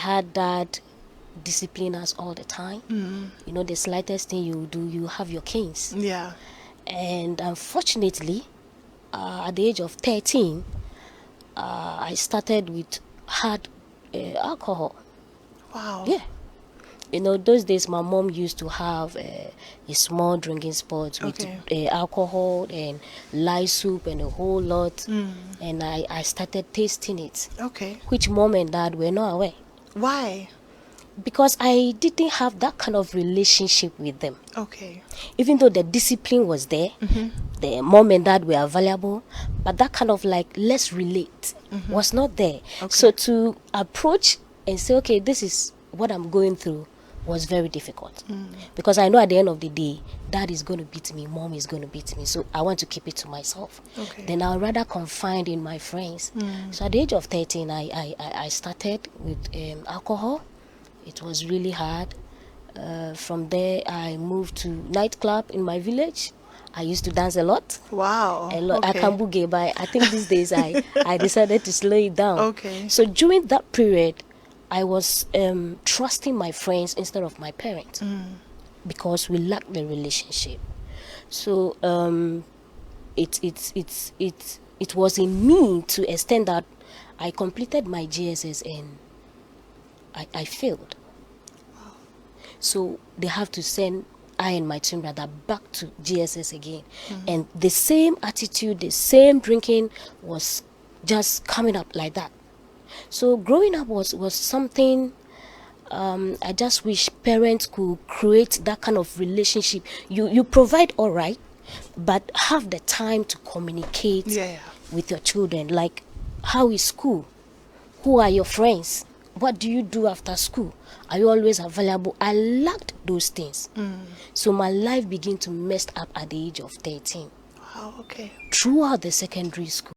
had that discipline us all the time. You know, the slightest thing you do, you have your canes. Yeah. And unfortunately, at the age of 13, I started with hard alcohol. Wow. Yeah. You know, those days my mom used to have a small drinking spot with alcohol and lye soup and a whole lot. And I started tasting it. Okay. Which mom and dad were not aware. Why? Because I didn't have that kind of relationship with them. Okay. Even though the discipline was there, the mom and dad were available, but that kind of like, let's relate, was not there. Okay. So to approach and say, okay, this is what I'm going through, was very difficult. Because I know at the end of the day, dad is going to beat me, mom is going to beat me. So I want to keep it to myself. Okay. Then I'll rather confide in my friends. So at the age of 13, I started with alcohol. It was really hard. From there, I moved to nightclub in my village. I used to dance a lot. Wow. A lot. Okay. I can boogie, but I think these days I decided to slow it down. Okay. So during that period, I was trusting my friends instead of my parents because we lacked the relationship. So it was in me to extend that. I completed my GSS and I failed. So they have to send I and my twin brother back to GSS again. And the same attitude, the same drinking was just coming up like that. So growing up was something I just wish parents could create that kind of relationship. You provide all right, but have the time to communicate with your children. Like, how is school? Who are your friends? What do you do after school? Are you always available? I lacked those things. So my life began to mess up at the age of 13. Wow, okay. Throughout the secondary school.